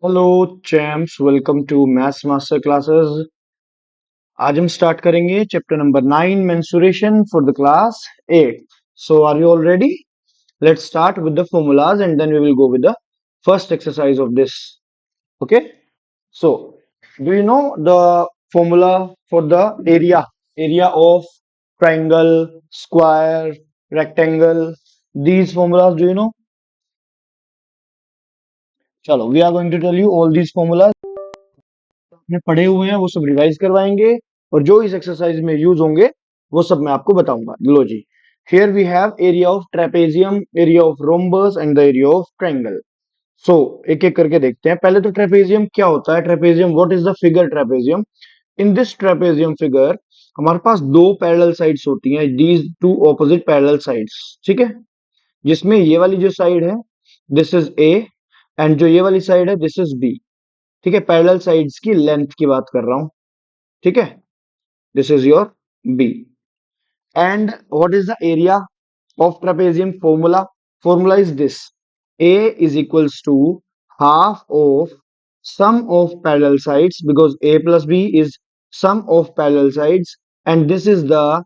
Hello champs, welcome to maths master classes. आज हम start करेंगे chapter number 9 mensuration for the class 8। So are you all ready? Let's start with the formulas and then we will go with the first exercise of this. Okay, so do you know the formula for the area of triangle, square, rectangle? These formulas, do you know? Chalo, we are going to tell you all these formulas आपने पढ़े हुए हैं, वो सब revise करवाएंगे और जो इस एक्सरसाइज में यूज होंगे वो सब मैं आपको बताऊंगा। लो जी, here we have area of trapezium, area of rhombus and the area of triangle. So एक एक करके देखते हैं। पहले तो ट्रेपेजियम क्या होता है? Trapezium, what is the figure trapezium? In this trapezium figure हमारे पास दो पैरेलल साइड्स होती हैं, these two opposite parallel sides. ठीक है, जिसमें ये वाली जो साइड है दिस इज ए एंड जो ये वाली साइड है दिस इज बी। ठीक है, पैरेलल साइड्स की लेंथ की बात कर रहा हूं। ठीक है, this is your B. And what is the area of trapezium formula? Formula is this: A is equals to half of sum of parallel sides, because A plus B is sum of parallel sides, and this is the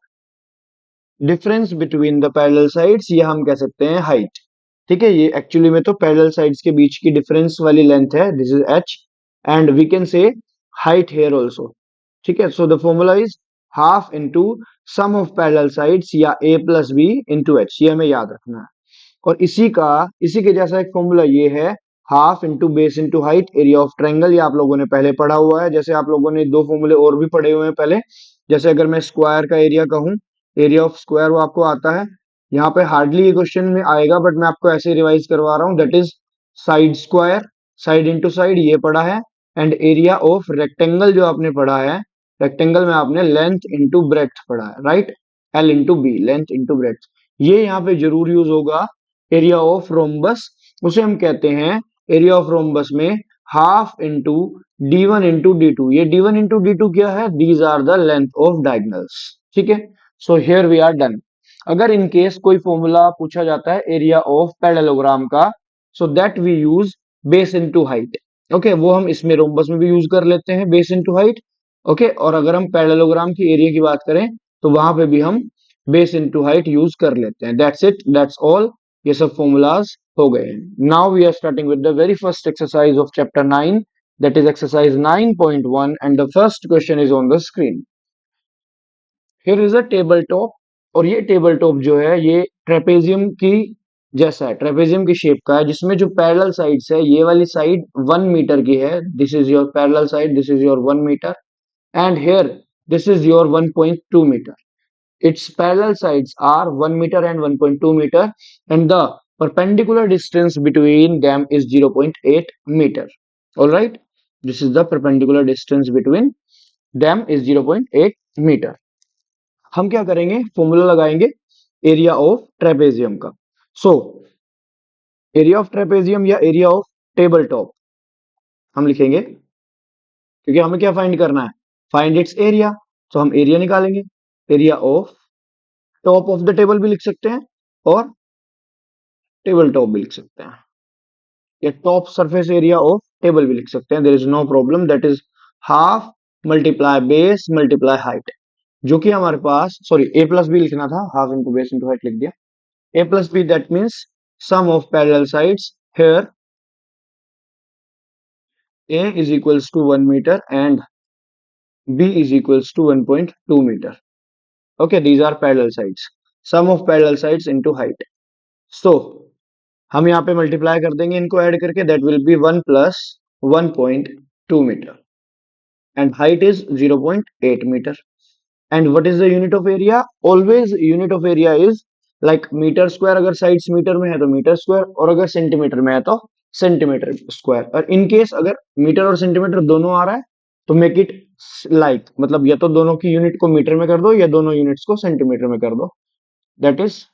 difference between the parallel sides, या हम कह सकते हैं height। ठीक है, ये actually में तो पैरेलल साइड्स के बीच की डिफरेंस वाली लेंथ है, this is h, and we can say height here also. ठीक है, so the formula is half into sum of parallel sides, या a plus B into h, ये हमें याद रखना है। और इसी के जैसा एक फॉर्मूला ये है, half into base into height area of triangle. ये आप लोगों ने पहले पढ़ा हुआ है। जैसे आप लोगों ने दो फॉर्मूले और भी पढ़े हुए हैं पहले। जैसे अगर मैं स्क्वायर का एरिया कहूं, एरिया ऑफ स्क्वायर वो आपको आता है। यहाँ पे हार्डली ये क्वेश्चन में आएगा, बट मैं आपको ऐसे रिवाइज करवा रहा हूँ। That is side square, side into side, ये पढ़ा है। एंड एरिया ऑफ रेक्टेंगल जो आपने पढ़ा है, रेक्टेंगल में आपने लेंथ इंटू ब्रेथ पढ़ा है, right? L into b, length into breadth. ये यहाँ पे जरूर यूज होगा। एरिया ऑफ रोम्बस, उसे हम कहते हैं, एरिया ऑफ रोम्बस में half into d1 into D two. ये d1 इंटू डी टू क्या है? These are the length of diagonals. ठीक है, so here we are done. अगर इन केस कोई फॉर्मूला पूछा जाता है एरिया ऑफ पैरेललोग्राम का, so that we use base into height. Okay, वो हम इसमें रोम्बस में भी यूज कर लेते हैं, बेस इनटू हाइट। ओके, और अगर हम पैरेललोग्राम की एरिया की बात करें तो वहां पे भी हम बेस इनटू हाइट यूज कर लेते हैं। That's it, that's all. ये सब फॉर्मूलाज हो गए हैं। Now we are starting with the very first exercise of chapter 9, that is exercise 9.1, and the first question is on the screen. Here is a table top, और ये table top जो है ये ट्रेपेजियम की जैसा है, ट्रेपेजियम की shape का है, जिसमें जो पैरेलल साइड्स है, ये वाली साइड 1 मीटर की है। This is your parallel side, this is your 1 metre, and here this is your 1.2 metre. its parallel sides are 1 meter and 1.2 meter, and the perpendicular distance between them is 0.8 meter. All right, this is the perpendicular distance between them is 0.8 meter. हम क्या करेंगे? Formula लगाएंगे area of trapezium का। सो area of trapezium या area of table top हम लिखेंगे, क्योंकि हमें क्या फाइंड करना है? Find its area. तो हम एरिया निकालेंगे। Area of top of the table भी लिख सकते हैं और टेबल टॉप भी लिख सकते हैं, या top surface area of table भी लिख सकते हैं। There is no problem. That is half multiply base multiply height, जो कि हमारे पास, सॉरी, ए प्लस बी लिखना था, half into base into height लिख दिया। A plus B, that means sum of parallel sides. Here A is equals to 1 metre and B is equals to 1.2 metre. Okay, these are parallel sides, some of parallel sides into height. So हम यहाँ पे multiply कर देंगे इनको add करके, that will be 1 plus 1.2 metre, and height is 0.8 metre. And what is the unit of area? Always unit of area is like metre square. अगर sides metre में है तो मीटर स्क्वायर, और अगर सेंटीमीटर में है तो सेंटीमीटर स्क्वायर। और इन केस अगर मीटर और सेंटीमीटर दोनों आ रहा है तो मेक इट लाइक, मतलब या तो दोनों की यूनिट को मीटर में कर दो या दोनों यूनिट्स को सेंटीमीटर में कर दो। That is,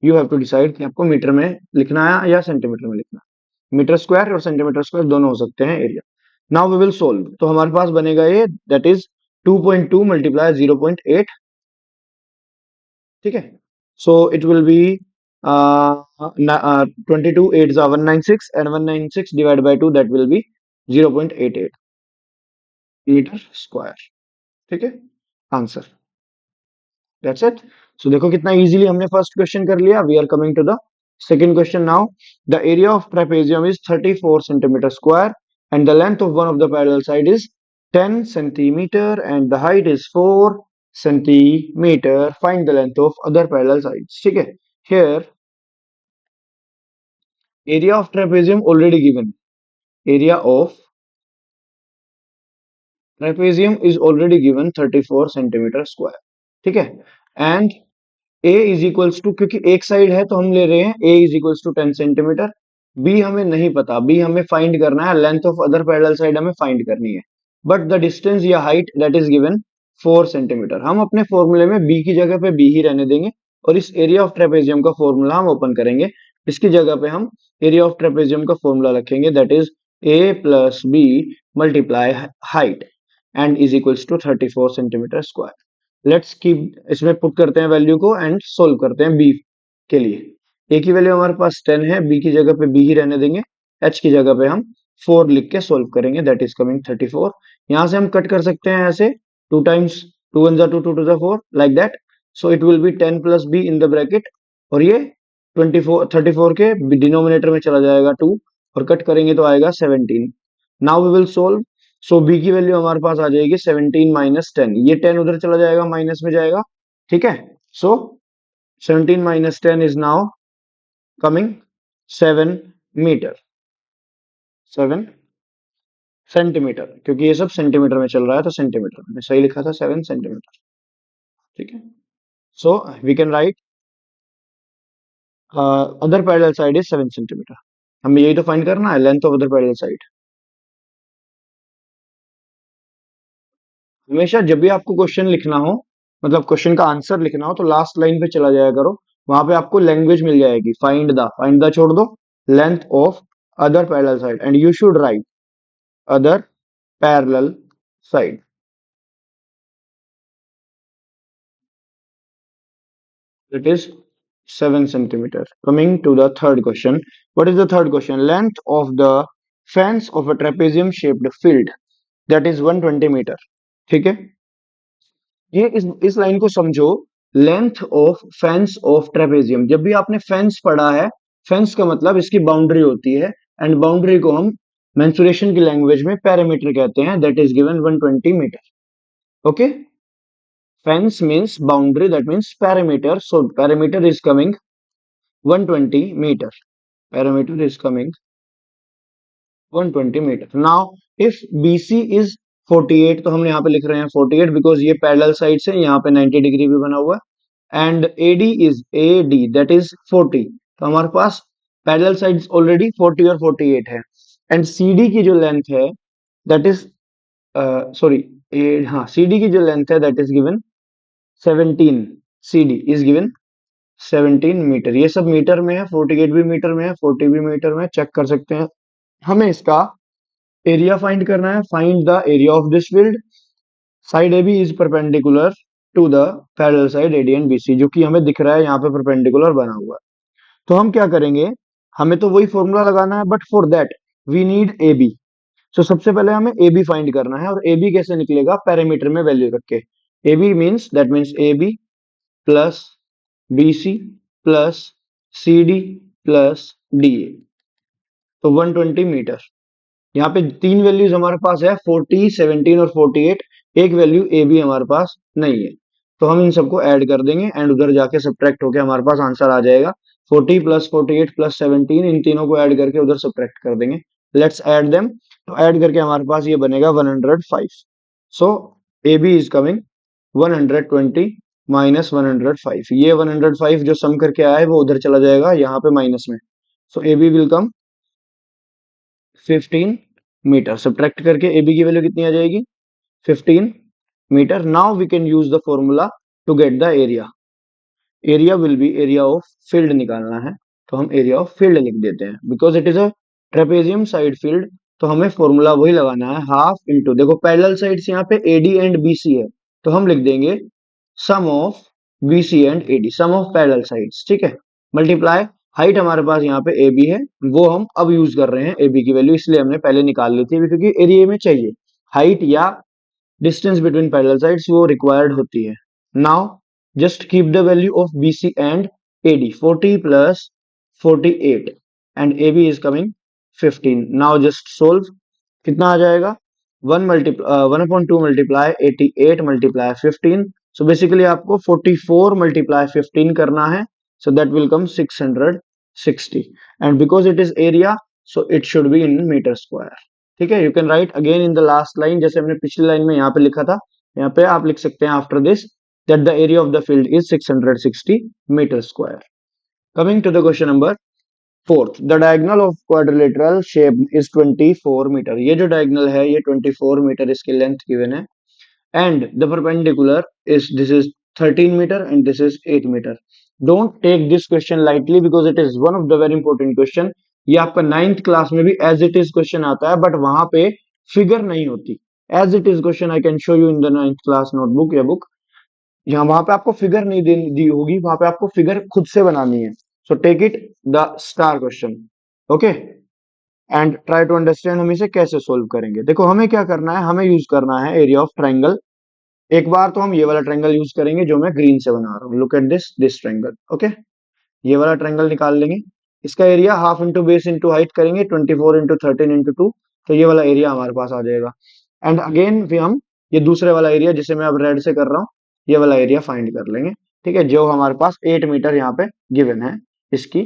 you have to decide कि आपको मीटर में लिखना है या सेंटीमीटर में लिखना है। मीटर स्क्वायर और सेंटीमीटर स्क्वायर दोनों हो सकते हैं area. Now we will solve. तो हमारे पास बनेगा ये, दैट इज 2.2 मल्टीप्लाई 0.8। ठीक है, so it will be 22 8 196, and 196 divide by 2, that will be 0.88 metre square. ठीक है, आंसर, दैट्स इट। सो देखो कितना इजीली हमने फर्स्ट क्वेश्चन कर लिया। We are coming to the second question now. The area of trapezium is 34 centimetre square and the length of one of the parallel side is 10 centimetre and the height is 4 centimetre. Find the length of other parallel sides. ठीक है, here area of trapezium already given. Area of trapezium is already given 34 centimetre square. ठीक है, and a is equals to, क्योंकि एक side है तो हम ले रहे हैं a is equals to 10 centimetre. b हमें नहीं पता, b हमें फाइंड करना है, length of other parallel side हमें फाइंड करनी है। बट द डिस्टेंस या height that is given 4 centimetre. हम अपने फॉर्मूले में b की जगह पे b ही रहने देंगे और इस एरिया ऑफ ट्रेपेजियम का फॉर्मूला हम ओपन करेंगे। इसकी जगह पे हम एरिया ऑफ ट्रेपेजियम का फॉर्मूला रखेंगे, that is a plus b multiply height and is equals to 34 centimetre square. Let's keep, इसमें पुट करते हैं वैल्यू को एंड सोल्व करते हैं b के लिए। a की वैल्यू हमारे पास 10 है, b की जगह पे b ही रहने देंगे, h की जगह पे हम 4 लिख के सोल्व करेंगे, दैट इज कमिंग 34। यहां से हम कट कर सकते हैं ऐसे, 2 times 2 1 2 2 two 4 like that. So it will be 10 plus b in the bracket, और ये 34 के डिनोमिनेटर में चला जाएगा 2 और कट करेंगे तो आएगा 17। Now we will solve. So b की वैल्यू हमारे पास आ जाएगी 17 माइनस 10, ये 10 उधर चला जाएगा, माइनस में जाएगा। ठीक है, so 17 minus 10 is now coming 7 metre, 7 centimetre, क्योंकि ये सब सेंटीमीटर में चल रहा है तो सेंटीमीटर में सही लिखा था, 7 सेंटीमीटर। ठीक है, so we can write other parallel side is 7 centimetre. हमें यही तो फाइंड करना है, length of other parallel side. हमेशा जब भी आपको क्वेश्चन लिखना हो, मतलब क्वेश्चन का आंसर लिखना हो, तो लास्ट लाइन पे चला जाया करो, वहां पे आपको लैंग्वेज मिल जाएगी। फाइंड द छोड़ दो, length of other parallel side and you should write other parallel side. It is 7 centimeter. Coming to the third question. What is the third question? Length of the fence of a trapezium shaped field, that is 120 meter. ठीक है, ये इस line को समझो। Length of fence of trapezium, जब भी आपने fence पढ़ा है, फेंस का मतलब इसकी बाउंड्री होती है, एंड बाउंड्री को हम मेंसुरेशन की लैंग्वेज में पैरामीटर कहते हैं, that is given 120 metre. Okay, fence means boundary, that means perimeter, so perimeter is coming 120 metre, perimeter is coming 120 metre. Now if BC is 48, तो हम यहाँ पे लिख रहे हैं 48 बिकॉज ये पैरेलल साइड से यहाँ पे 90 डिग्री भी बना हुआ है, एंड AD दैट इज 40, तो हमारे पास पैरेलल साइड्स ऑलरेडी 40 और 48 है। एंड CD की जो लेंथ है दैट इज सॉरी, हाँ, CD की जो लेंथ है that is given 17, CD is given 17 metre. ये सब मीटर में है, 48 भी मीटर में है, 40 भी मीटर में, चेक कर सकते हैं। हमें इसका एरिया फाइंड करना है। Find the area of this field. Side AB is perpendicular to the parallel side AD and BC, जो कि हमें दिख रहा है यहाँ पे परपेंडिकुलर बना हुआ है। तो हम क्या करेंगे, हमें तो वही फॉर्मूला लगाना है, but for that we need AB। सो सबसे पहले हमें AB फाइंड करना है, और AB कैसे निकलेगा, पैरामीटर में वैल्यू रख के। AB means that means AB plus BC plus CD plus DA, तो 120 मीटर। यहाँ पे 3 वैल्यूज हमारे पास है, 40, 17 और 48। एक वैल्यू AB हमारे पास नहीं है, तो हम इन सबको ऐड कर देंगे एंड उधर जाके सब्ट्रैक्ट होके हमारे पास आंसर आ जाएगा। 40 प्लस 48 प्लस 17, इन तीनों को ऐड करके उधर सब्ट्रैक्ट कर देंगे। लेट्स ऐड देम, तो ऐड करके हमारे पास ये बनेगा 105। सो AB इज कमिंग 120 माइनस 105। ये 105 जो सम करके आया है वो उधर चला जाएगा यहाँ पे माइनस में, so AB will come 15 metre. Subtract करके AB की वैल्यू कितनी आ जाएगी, 15 metre. Now we can use the formula to get the area. Area will be area of field निकालना है, तो हम एरिया ऑफ फील्ड लिख देते हैं, because it is a trapezium side field, तो हमें फॉर्मूला वही लगाना है, हाफ इंटू, देखो पैरेलल साइड्स यहाँ पे AD एंड BC है, तो हम लिख देंगे sum of BC and AD, sum of parallel sides. ठीक है, मल्टीप्लाई हाइट हमारे पास यहाँ पे ए बी है, वो हम अब यूज कर रहे हैं ए बी की वैल्यू, इसलिए हमने पहले निकाल ली थी अभी, क्योंकि एरिया में चाहिए हाइट या डिस्टेंस बिटवीन पैरेलल साइड्स वो रिक्वायर्ड होती है। Now just keep the value of B C and A D, 40 plus 48 and A B is coming 15। Now just solve, कितना आ जाएगा, 1/2 मल्टीप्लाई 88 मल्टीप्लाई 15, सो बेसिकली आपको 44 मल्टीप्लाई 15 करना है, so that will come 660 and because it is area so it should be in meter square। ठीक है, you can write again in the last line, जैसे हमने पिछली लाइन में यहाँ पे लिखा था, यहाँ पे आप लिख सकते हैं after this that the area of the field is 660 meter square। Coming to the question number fourth, the diagonal of quadrilateral shape is 24 meter। ये जो diagonal है ये 24 meter इसकी length given है, and the perpendicular is this is 13 meter and this is 8 meter। Don't take this question lightly because it is one of the very important question। ये आपका 9th class में भी as it is question आता है, but वहां पे figure नहीं होती। as it is question I can show you in the 9th class notebook या बुक, यहाँ वहां पे आपको फिगर नहीं दी होगी, वहां पे आपको फिगर खुद से बनानी है। So take it the star question, okay, and try to understand हम इसे कैसे सोल्व करेंगे। देखो हमें क्या करना है, हमें यूज करना है एरिया ऑफ ट्राइंगल। एक बार तो हम ये वाला ट्रायंगल यूज करेंगे जो मैं ग्रीन से बना रहा हूँ, look at this triangle, okay. ये वाला ट्रायंगल निकाल लेंगे, इसका area half into base into height करेंगे, 24 इंटू 13 इंटू 2, तो ये वाला एरिया हमारे पास आ जाएगा। एंड अगेन फिर हम ये दूसरे वाला एरिया जिसे मैं अब रेड से कर रहा हूँ, ये वाला एरिया फाइंड कर लेंगे, ठीक है, जो हमारे पास 8 मीटर यहाँ पे गिवन है इसकी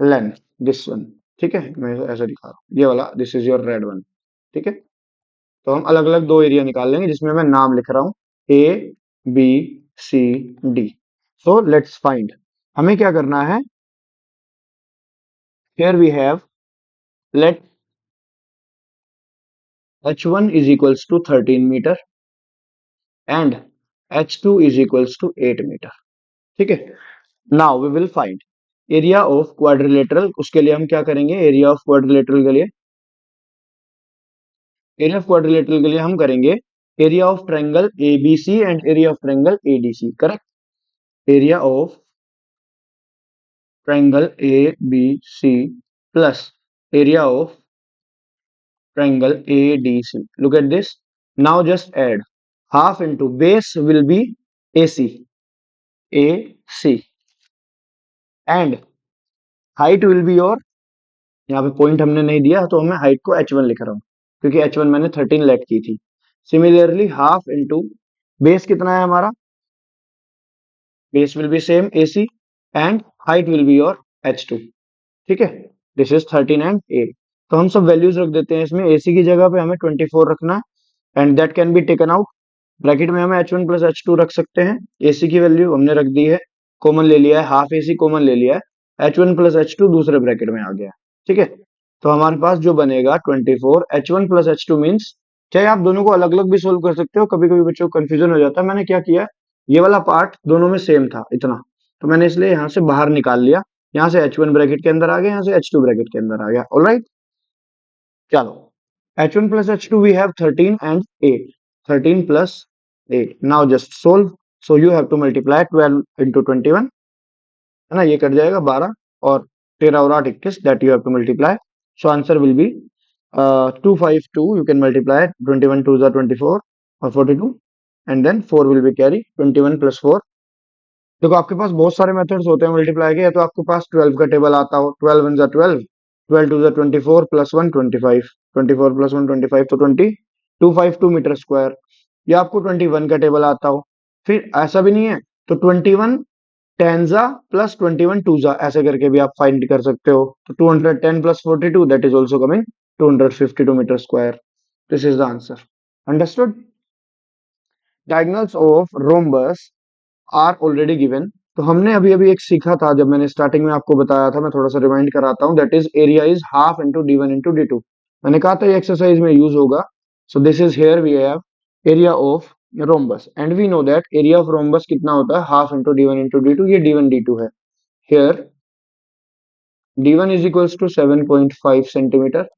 लेंथ, दिस वन, ठीक है, मैं ऐसा दिखा रहा हूँ, ये वाला this is your red one, ठीक है। तो हम अलग अलग दो एरिया निकाल लेंगे जिसमें मैं नाम लिख रहा हूँ A B C D. So let's find, हमें क्या करना है, here we have let h1 is equals to 13 metre and h2 is equals to 8 metre, ठीक है। Now we will find area of quadrilateral, उसके लिए हम क्या करेंगे, एरिया ऑफ क्वाड्रिलेटरल के लिए हम करेंगे area of triangle ABC and area of triangle ADC, correct. Area of triangle ABC plus area of triangle ADC। Look at this. Now just add half into base will be AC and height will be your, यहाँ पे point हमने नहीं दिया तो मैं height को h1 लिख रहा हूँ क्योंकि h1 मैंने 13 लेट की थी। सिमिलरली हाफ इंटू बेस कितना है हमारा, base will be same AC and height will be your h2, ठीक है, दिस इज 13 एंड 8। तो हम सब वैल्यूज रख देते हैं इसमें, AC की जगह पे हमें 24 रखना है and that can be taken out, bracket में हमें h1 प्लस h2 रख सकते हैं। AC की वैल्यू हमने रख दी है, कॉमन ले लिया है, हाफ AC कॉमन ले लिया है, h1 प्लस h2 दूसरे ब्रैकेट में आ गया, ठीक है। तो हमारे पास जो बनेगा 24 h1 प्लस h2 मीन्स, चाहे आप दोनों को अलग अलग भी सोल्व कर सकते हो, कभी कभी बच्चों को कंफ्यूजन हो जाता है। मैंने क्या किया, ये वाला पार्ट दोनों में सेम था इतना, तो मैंने इसलिए यहाँ से बाहर निकाल लिया, यहाँ से h1 ब्रैकेट के अंदर आ गया, यहाँ से h2 ब्रैकेट के अंदर आ गया, ऑलराइट। चलो h1 plus h2 we have 13 and 8, 13 plus 8, now just solve, so you have to multiply 12 into 21, है ना, ये कट जाएगा 12 और 13 और 8 21, that you have to multiply, so answer will be 252, you can multiply 21 2 are 24 और 42 and then 4 will be carry, 21 plus 4। देखो आपके पास बहुत सारे मेथड्स होते हैं मल्टीप्लाई के, या तो आपके पास 12 का टेबल आता हो, 12 1 12, 12 2 24 प्लस 1 25, 24 प्लस 1 25, तो 252 मीटर स्क्वायर, या आपको 21 का टेबल आता हो, फिर ऐसा भी नहीं है तो 21 टेंजा प्लस 21 टूजा ऐसे करके भी आप फाइंड कर सकते हो, तो 210 plus 42 that is also coming 252 metre square, this is the answer, understood. Diagonals of rhombus are already given, तो हमने अभी अभी एक सीखा था, जब मैंने स्टार्टिंग में आपको बताया था, मैं थोड़ा सा रिमाइंड कराता हूँ, that is area is half into D one into D two, मैंने कहा था ये एक्सरसाइज में यूज होगा। So this is here we have area of rhombus and we know that area of rhombus कितना होता है, half into D one into D two, ये डी वन डी टू है। Here D one is equals to 7.5 centimetre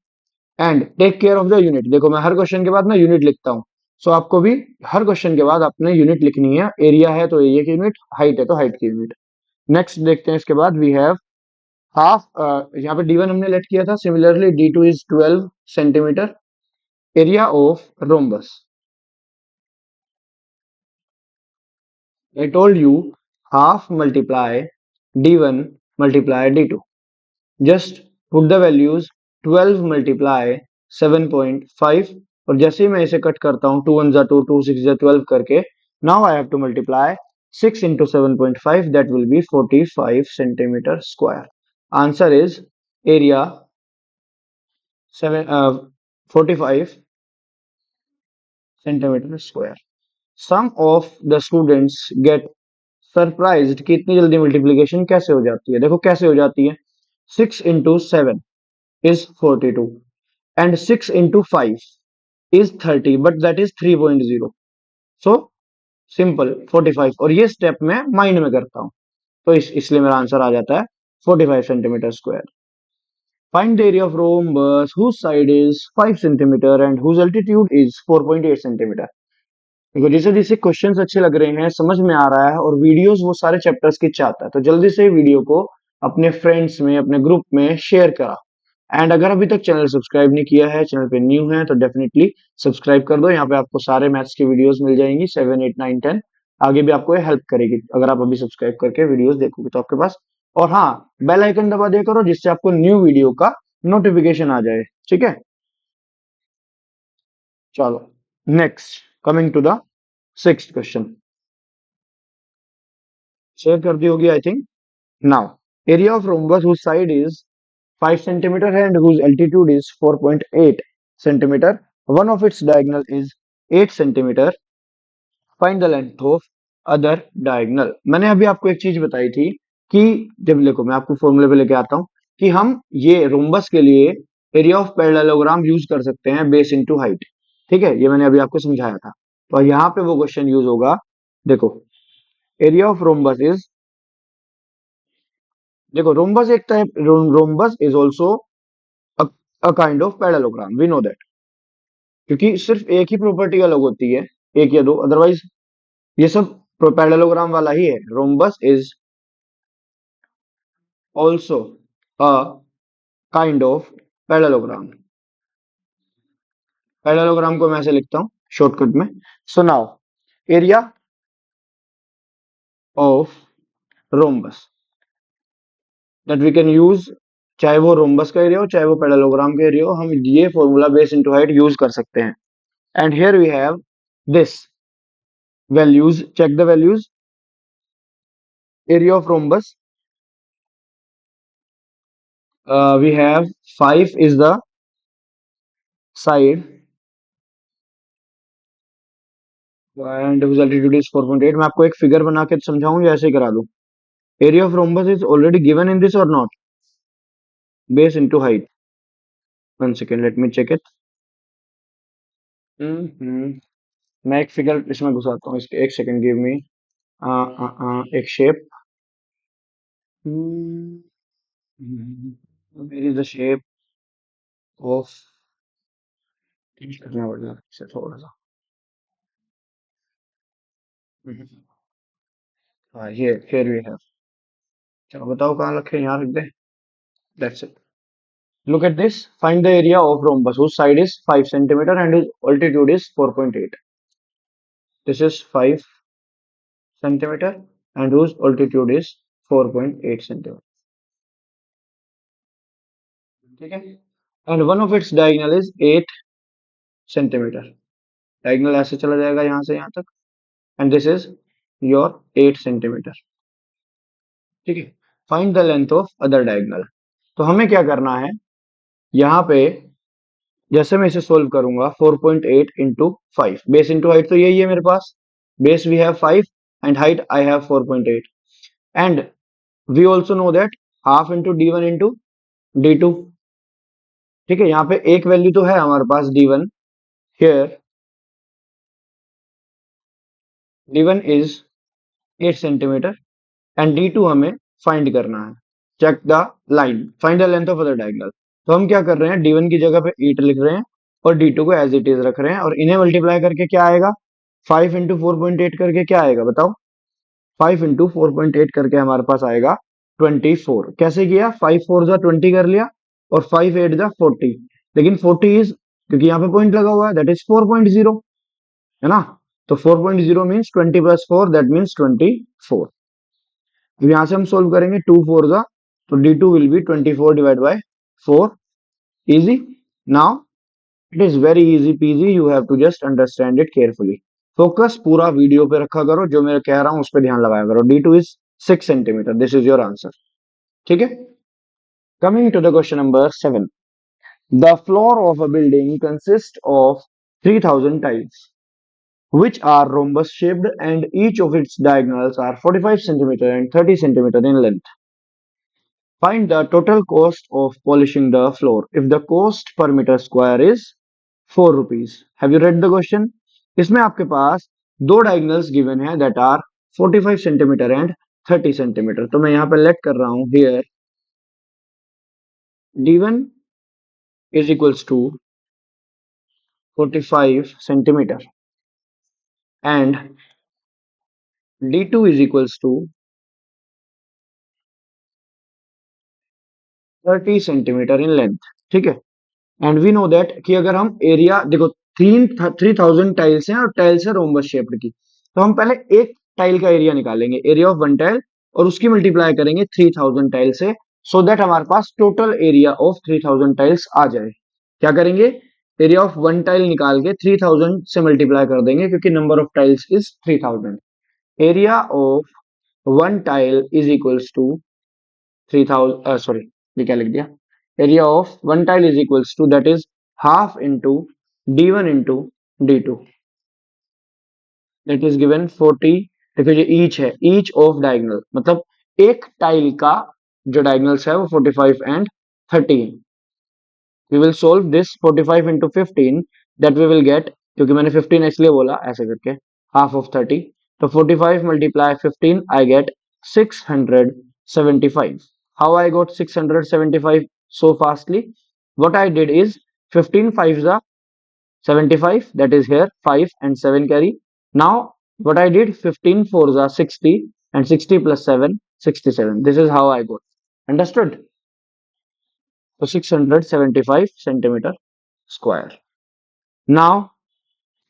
and take care of the unit, देखो मैं हर question के बाद ना यूनिट लिखता हूँ, सो आपको भी हर क्वेश्चन के बाद आपने यूनिट लिखनी है, एरिया है तो एरिया की यूनिट, हाइट है तो हाइट की यूनिट। नेक्स्ट देखते हैं इसके बाद वी हैव हाफ, यहाँ पे D1 हमने लेट किया था, similarly D2 is 12 centimetre. Area of rhombus, I told you half multiply D1 multiply D2. Just put the values 12 multiply 7.5, और जैसे ही मैं इसे कट करता हूँ 2 1 जा 2 2 6 जा 12 करके, now I have to multiply 6 into 7.5, that will be 45 centimeter square. Answer is area 45 centimeter square. Some of the students get surprised कि इतनी जल्दी मल्टीप्लीकेशन कैसे हो जाती है। देखो कैसे हो जाती है, 6 into 7 is 42 and 6 into 5 is 30, but that is 3.0, so simple 45, और ये स्टेप मैं माइंड में करता हूँ, तो इसलिए मेरा आंसर आ जाता है 45 centimetre square. Find the area of rhombus whose side is 5 centimetre and whose altitude is 4.8 centimetre. देखो जैसे जैसे क्वेश्चंस अच्छे लग रहे हैं, समझ में आ रहा है, और वीडियोस वो सारे चैप्टर्स की चाहता है, तो जल्दी से वीडियो को अपने फ्रेंड्स में, अपने ग्रुप में शेयर करा। एंड अगर अभी तक चैनल सब्सक्राइब नहीं किया है, चैनल पे न्यू है, तो डेफिनेटली सब्सक्राइब कर दो। यहाँ पे आपको सारे मैथ्स की वीडियोस मिल जाएंगी, 7 8 9 10। आगे भी आपको ये हेल्प करेगी अगर आप अभी सब्सक्राइब करके वीडियोस देखोगे तो आपके पास। और हाँ, बेल आइकन दबा दिया करो जिससे आपको न्यू वीडियो का नोटिफिकेशन आ जाए, ठीक है। चलो next, coming to the sixth question. Share कर दी होगी I think. Now area of rhombus whose side is 5 centimeter and whose altitude is 4.8 centimeter, one of its diagonal is 8 centimeter, find the length of other diagonal। मैंने अभी आपको एक चीज बताई थी कि जब, देखो मैं आपको फॉर्मूले पे लेके आता हूं कि हम ये रोम्बस के लिए एरिया ऑफ पैरेललोग्राम यूज कर सकते हैं बेस इनटू हाइट, ठीक है, ये मैंने अभी आपको समझाया था। तो यहाँ पे वो क्वेश्चन यूज होगा। देखो एरिया ऑफ रोम्बस इज, देखो रोम्बस एक type, rhombus is also a kind of parallelogram, we know that, क्योंकि सिर्फ एक ही प्रॉपर्टी अलग होती है, एक या दो, अदरवाइज ये सब पैरेललोग्राम वाला ही है। Rhombus is also a kind of parallelogram. Parallelogram को मैं ऐसे लिखता हूं शॉर्टकट में। So now area of rhombus that we can use, चाहे वो रोम्बस का एरिया हो चाहे वो पैरेललोग्राम का एरिया हो, हम ये formula base into height use कर सकते हैं। And here we have this values, check the values, area of rhombus, we have 5 is the side and whose altitude is 4.8। मैं आपको एक फिगर बना के समझाऊं या ऐसे ही करा दूं? Area of rhombus is already given in this और not, base into height. One second, let me check it. मैं एक फिगर इसमें घुसाता हूँ, इसके एक सेकेंड, गिव मी एक shape. Where is the shape of, change करना पड़ेगा इसे थोड़ा सा। हाँ ये हियर वी हैव, चलो बताओ कहाँ रखे, यहाँ रख दे, that's it. Look at this. Find the area of rhombus whose side is 5 centimeter and whose altitude is 4.8. This is 5 centimeter and whose altitude is 4.8 centimeter. ठीक है? And one of its diagonal is 8 centimeter. Diagonal ऐसे चला जाएगा यहाँ से यहाँ तक, and this is your 8 centimeter. ठीक है? Find the length of other diagonal. तो हमें क्या करना है यहाँ पे, जैसे मैं इसे सोल्व करूंगा 4.8 इंटू 5, बेस इंटू हाइट तो यही है मेरे पास, base we have 5 and height I have 4.8, and we also know that half into D1 into D2। ठीक है, यहाँ पे एक वैल्यू तो है हमारे पास D1, here D1 is 8 centimetre and D2 हमें फाइंड करना है। Check the line, find the length of other diagonal. तो हम क्या कर रहे हैं, D1 की जगह पे 8 लिख रहे हैं और D2 को एज इट इज रख रहे हैं, और इन्हें मल्टीप्लाई करके क्या आएगा, 5 इंटू 4.8 करके क्या आएगा बताओ, 5 इंटू 4.8 करके हमारे पास आएगा 24। कैसे किया? 5 4 जा 20 कर लिया और 5 8 जा 40। लेकिन 40 इज, क्योंकि यहाँ पे पॉइंट लगा हुआ है, दैट इज 4.0, है ना? तो 4.0 मीन्स 20 प्लस 4, दैट मीन्स 24। अब यहाँ से हम सोल्व करेंगे, 2 4 जा, तो D2 will be 24 divide by 4। Easy. Now it is very easy peasy, you have to just understand it carefully. Focus पूरा वीडियो पे रखा करो, जो मैं कह रहा हूं उस पर ध्यान लगाया करो। D2 is 6 centimetre, this is your answer. ठीक है। Coming to the question number 7, the floor of a building consist of 3000 tiles which are rhombus shaped and each of its diagonals are 45 centimeter and 30 centimeter in length. Find the total cost of polishing the floor if the cost per meter square is 4 rupees. Have you read the question? इसमें आपके पास दो diagonals given है that are 45 centimeter and 30 centimeter. तो मैं यहाँ पे let कर रहा हूँ here D1 is equals to 45 centimeter and D2 is equals to 30 centimetre in length. ठीक है। एंड वी नो दैट कि अगर हम एरिया देखो, 3000 टाइल्स हैं और टाइल्स है रोम्बस शेप्ड की, तो हम पहले एक टाइल का एरिया निकालेंगे, एरिया ऑफ वन टाइल, और उसकी मल्टीप्लाई करेंगे 3000 टाइल से, सो दैट हमारे पास टोटल एरिया ऑफ 3000 टाइल्स आ जाए। क्या करेंगे? एरिया ऑफ वन टाइल निकाल के 3000 से मल्टीप्लाई कर देंगे, क्योंकि number of tiles is 3000। Area of one tile is equals to 3000, sorry, ये क्या लिख दिया, area of one tile is equals to, that is half into D1 into D2, that is given 40। देखो ये ईच है, ईच ऑफ डायगोनल मतलब एक tile का जो डायगोनल्स है वो 45 एंड 30 है। We will solve this 45 into 15, that we will get, क्योंकि मैंने 15 इसलिए बोला ऐसे करके, हाफ ऑफ 30, तो 45 multiply 15 I get 675। How I got 675 so fastly? What I did is 15 fives are 75, that is here 5 and 7 carry. Now what I did, 15 fours are 60 and 60 plus 7 67. This is how I got. Understood? So 675 centimeter square. Now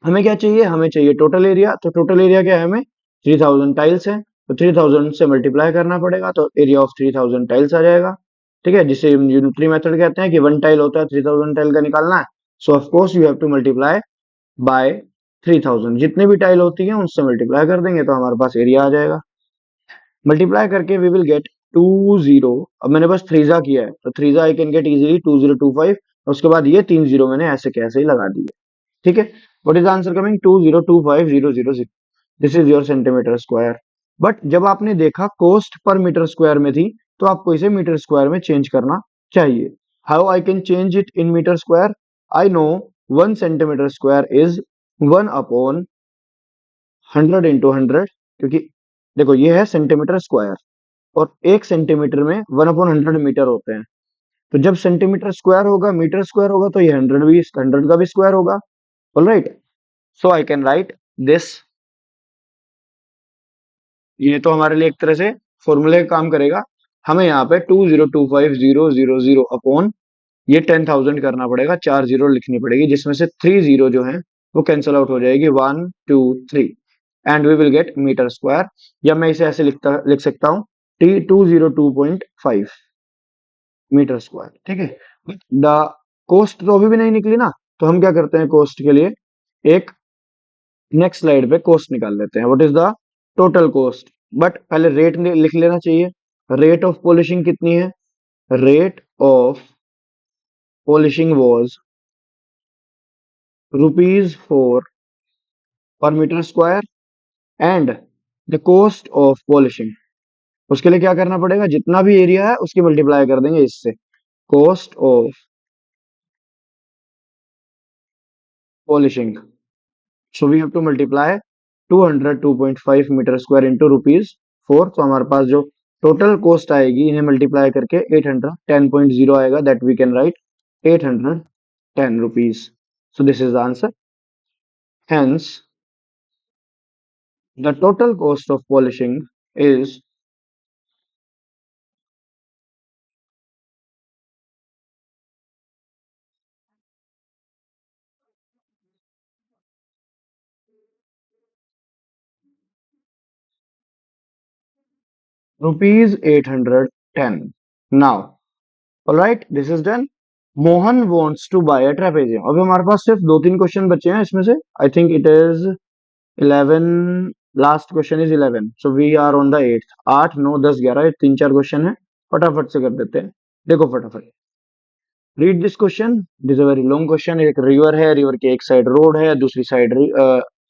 हमें क्या चाहिए? हमें चाहिए total area. तो total area क्या है? हमें 3000 tiles है, तो 3000 से मल्टीप्लाई करना पड़ेगा, तो एरिया ऑफ 3000 टाइल्स आ जाएगा। ठीक है, जिसे यूनिटरी मेथड कहते हैं कि वन टाइल होता है, 3000 टाइल का निकालना है, सो of course you have to multiply by 3000। जितने भी टाइल होती है उनसे मल्टीप्लाई कर देंगे तो हमारे पास एरिया आ जाएगा। मल्टीप्लाई करके वी विल गेट 20। अब मैंने बस थ्रीजा किया है, तो थ्रीजा आई कैन गेट इजीली 2025, उसके बाद ये 3 जीरो मैंने ऐसे कैसे ही लगा दिए। ठीक है। What is answer coming? 2025,000। This is your centimetre square. But जब आपने देखा कॉस्ट पर मीटर स्क्वायर में थी, तो आपको इसे मीटर स्क्वायर में चेंज करना चाहिए। How I can change it in metre square? I know 1 centimetre square is 1/100 × 100, क्योंकि देखो ये है सेंटीमीटर स्क्वायर और एक सेंटीमीटर में 1/100 मीटर होते हैं। तो जब सेंटीमीटर स्क्वायर होगा, मीटर स्क्वायर होगा, तो ये 100 का भी स्क्वायर होगा। Alright, so I can write this. ये तो हमारे लिए एक तरह से फॉर्मूले का काम करेगा। हमें यहाँ पे 2025,000 अपॉन ये 10,000 करना पड़ेगा, 4 जीरो लिखनी पड़ेगी, जिसमें से 3 जीरो जो है वो कैंसिल आउट हो जाएगी, 1 2 3, and we will get metre square. या मैं इसे ऐसे लिख सकता हूँ T 202.5 मीटर स्क्वायर। ठीक है। द कोस्ट तो अभी भी नहीं निकली ना, तो हम क्या करते हैं कोस्ट के लिए, एक नेक्स्ट स्लाइड पे कोस्ट निकाल लेते हैं। What is the total cost? But पहले रेट लिख लेना चाहिए। रेट ऑफ पॉलिशिंग कितनी है? Rate of polishing was ₹4 per metre square and the cost of polishing. उसके लिए क्या करना पड़ेगा? जितना भी एरिया है उसकी मल्टीप्लाई कर देंगे इससे, cost of polishing. So we have to multiply 202.5 metre square into ₹4। तो हमारे पास जो टोटल कॉस्ट आएगी इन्हें मल्टीप्लाई करके 810.0 आएगा, that we can write 810 rupees. So this is the answer. Hence, the total cost of polishing is rupees 810. Now, all right, this is done. Mohan wants to buy a trapezium. अभी हमारे पास सिर्फ दो तीन question बचे हैं इसमें से. I think it is 11. Last question is 11. So we are on the 8th. 8 9 10 11 तीन चार क्वेश्चन है. फटाफट से कर देते हैं. देखो फटाफट. Read this question. It is a very long question. एक रिवर है, रिवर के एक साइड रोड है, दूसरी साइड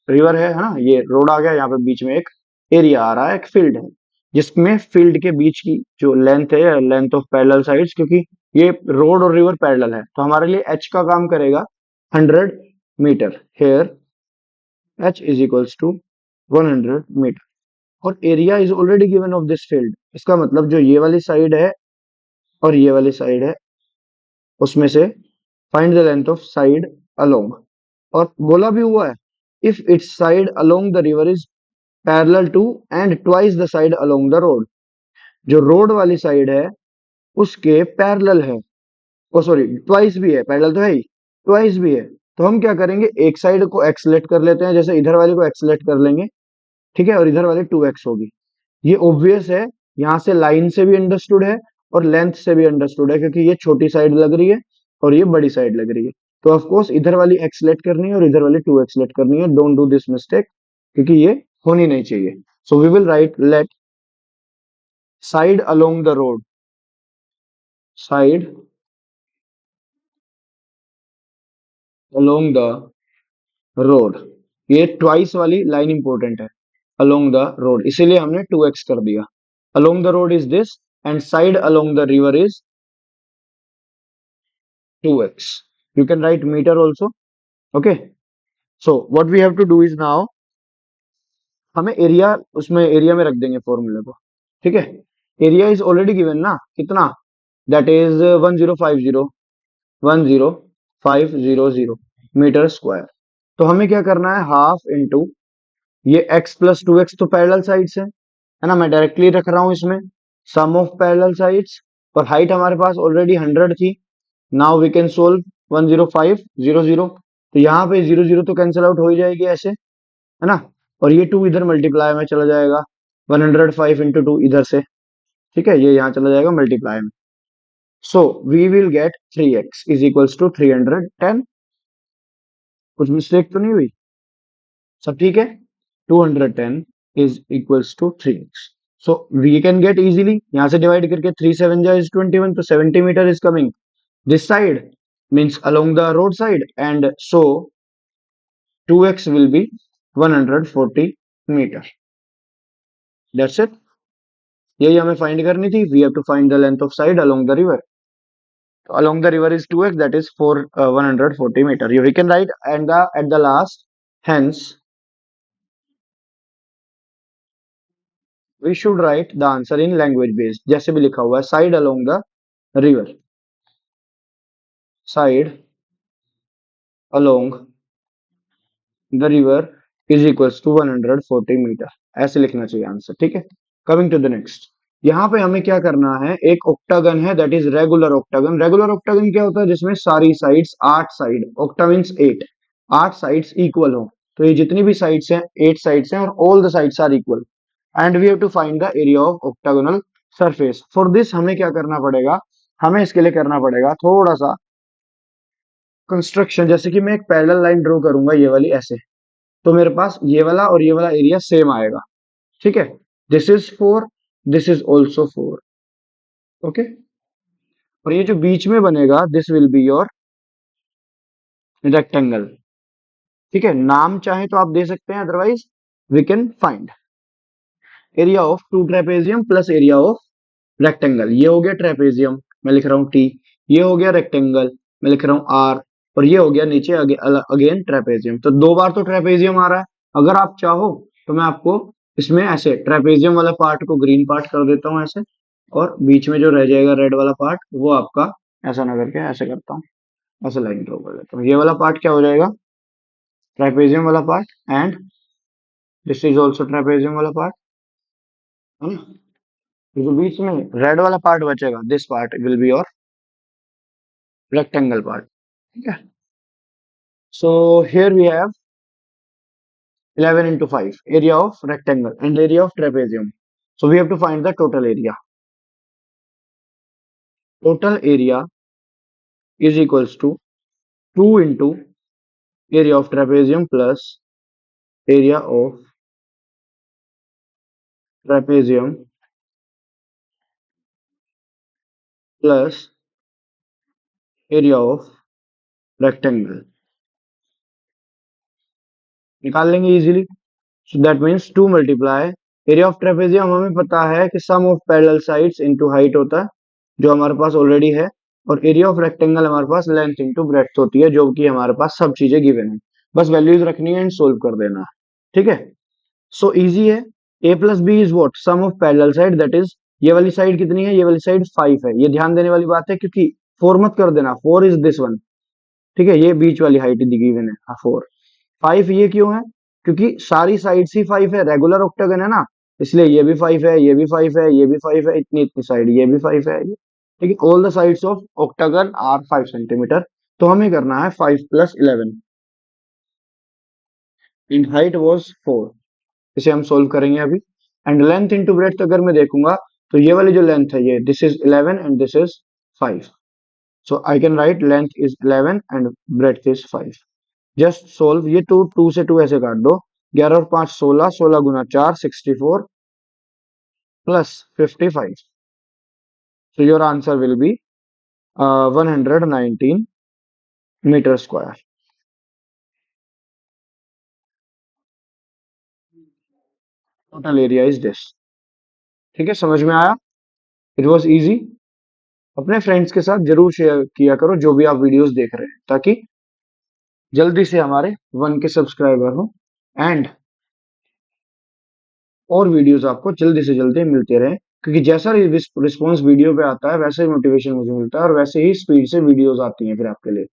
रिवर है ना. ये रोड आ गया, यहाँ पे बीच में एक एरिया आ रहा है, एक फील्ड है, जिसमें फील्ड के बीच की जो लेंथ है, लेंथ ऑफ पैरेलल साइड्स, क्योंकि ये रोड और रिवर पैरेलल है तो हमारे लिए एच का काम करेगा 100 metre. Here H is equals to 100 metre. और area is already given of this field. इसका मतलब जो ये वाली साइड है और ये वाली साइड है, उसमें से find the length of side along. और बोला भी हुआ है, if it's side along the river is parallel to and twice the side along the road. जो रोड वाली साइड है उसके पैरेलल है. ओ सॉरी, ट्वाइस भी है, पैरेलल तो है ही, ट्वाइस भी है. तो हम क्या करेंगे, एक साइड को एक्सलेट कर लेते हैं, जैसे इधर वाले को एक्सलेट कर लेंगे, ठीक है, और इधर वाली 2x होगी. ये ऑब्वियस है, यहाँ से लाइन से भी अंडरस्टूड है और लेंथ से भी अंडरस्टूड है, क्योंकि ये छोटी साइड लग रही है और ये बड़ी साइड लग रही है. तो ऑफ कोर्स इधर वाली एक्स लेट करनी है और इधर वाली 2x लेट करनी है. डोंट डू दिस मिस्टेक, क्योंकि ये होनी नहीं चाहिए. So we will write let side along the road, side along the road. ये ट्वाइस वाली लाइन इंपॉर्टेंट है. अलोंग द रोड, इसीलिए हमने 2x कर दिया. Along the road is this and side along the river is 2x. You can write meter also. Okay. So what we have to do is now, हमें area, उसमें area में रख देंगे फॉर्मूले को. ठीक है. एरिया इज ऑलरेडी गिवन ना, कितना, दैट इज 1050 मीटर स्क्वायर. तो हमें क्या करना है, हाफ इंटू ये x प्लस 2x तो पैरेलल साइड्स है ना, मैं डायरेक्टली रख रहा हूं इसमें सम ऑफ पैरेलल साइड्स. और हाइट हमारे पास ऑलरेडी 100 थी. Now we can solve 10500. तो यहाँ पे 00 तो कैंसिल आउट हो ही जाएगी ऐसे, है ना. और ये 2 इधर मल्टीप्लाई में चला जाएगा, 105 इंटू 2 इधर से, ठीक है, ये यहाँ चला जाएगा मल्टीप्लाई में. So we will get 3x is equals to 310. कुछ मिस्टेक तो नहीं हुई, सब ठीक है. 210 is equals to 3x. So we can get easily, यहाँ से डिवाइड करके 3 7 जा इज 21, तो 70 metre is coming this side, means along the roadside, and so 2x will be 140 meter. That's it. यही हमें फाइंड करनी थी. We have to find the length of side along the river. So along the river is 2x, that is 140 meter. We can write and at the last, hence we should write the answer in language based. जैसे भी लिखा हुआ है, side along the river, side along the river is equals to 140 metre. ऐसे लिखना चाहिए answer, ठीक है. कमिंग टू द नेक्स्ट, यहाँ पे हमें क्या करना है, एक ऑक्टागन है, that is regular octagon. Regular octagon क्या होता है, जिसमें सारी sides 8 side, octa means 8, 8 sides equal हो. तो ये जितनी भी साइड्स हैं 8 साइड्स हैं और all the sides are equal. And we have to find the area of octagonal surface. For this हमें क्या करना पड़ेगा, हमें इसके लिए करना पड़ेगा थोड़ा सा कंस्ट्रक्शन. जैसे कि मैं एक पैरेलल लाइन ड्रॉ करूंगा ये वाली ऐसे, तो मेरे पास ये वाला और ये वाला एरिया सेम आएगा, ठीक है. This is 4, this is also 4. Okay. और ये जो बीच में बनेगा, this will be your rectangle. ठीक है, नाम चाहे तो आप दे सकते हैं, otherwise we can find area of two trapezium plus area of rectangle. ये हो गया ट्रेपेजियम, मैं लिख रहा हूँ टी. ये हो गया रेक्टेंगल, मैं लिख रहा हूँ आर. और ये हो गया नीचे अगेन ट्रेपेजियम. तो दो बार तो ट्रेपेजियम आ रहा है. अगर आप चाहो तो मैं आपको इसमें ऐसे ट्रेपेजियम वाला पार्ट को ग्रीन पार्ट कर देता हूँ ऐसे, और बीच में जो रह जाएगा रेड वाला पार्ट, वो आपका ऐसा ना करके ऐसे करता हूँ, ऐसे लाइन ड्रॉ कर देता हूँ. ये वाला पार्ट क्या हो जाएगा, ट्रेपेजियम वाला part, and this is also trapezium वाला पार्ट, है ना. जो बीच में रेड वाला पार्ट बचेगा, this part will be your rectangle part. ठीक है. So here we have 11 into 5 area of rectangle and area of trapezium. So we have to find the total area. Total area is equals to 2 into area of trapezium plus area of trapezium plus area of rectangle. निकाल लेंगे easily. So that means 2 multiply area of trapezium हमें पता है कि sum of parallel sides into height होता है जो हमारे पास ऑलरेडी है, और एरिया ऑफ रेक्टेंगल हमारे पास लेंथ इंटू ब्रेड्थ होती है जो कि हमारे पास सब चीजें गिवन है. बस वैल्यूज रखनी है एंड सोल्व कर देना है. ठीक है. सो इजी है. A plus B is what sum of parallel side, that is ये वाली साइड कितनी है, ये वाली साइड 5 है. ये ध्यान देने वाली बात है क्योंकि 4 मत कर देना, 4 इज दिस वन. ठीक है, ये बीच वाली हाइट गिवन है 4. 5 ये क्यों है, क्योंकि सारी साइड्स ही 5 है, रेगुलर ऑक्टागन है ना, इसलिए ये भी 5 है, ये भी 5 है, ये भी 5 है, इतनी इतनी साइड ये भी 5 है. ठीक है, all the sides of octagon are 5 centimetre. तो हमें करना है 5 प्लस 11 इन हाइट वाज 4. इसे हम सोल्व करेंगे अभी. एंड लेंथ इनटू ब्रेड्थ अगर मैं देखूंगा तो ये वाली जो लेंथ है ये this is 11 and this is 5. So I can write length is 11 and breadth is 5. Just solve. ये 2 से 2 ऐसे काट दो. 11 और 5 16, 16 गुना 4 64 plus 55. So your answer will be 119 metre square. Total area is this. ठीक है, समझ में आया. It was easy. अपने फ्रेंड्स के साथ जरूर शेयर किया करो जो भी आप वीडियोस देख रहे हैं, ताकि जल्दी से हमारे 1 के सब्सक्राइबर हो एंड और वीडियोस आपको जल्दी से जल्दी मिलते रहे. क्योंकि जैसा रिस्पॉन्स वीडियो पे आता है वैसे ही मोटिवेशन मुझे मिलता है और वैसे ही स्पीड से वीडियोस आती हैं फिर आपके लिए.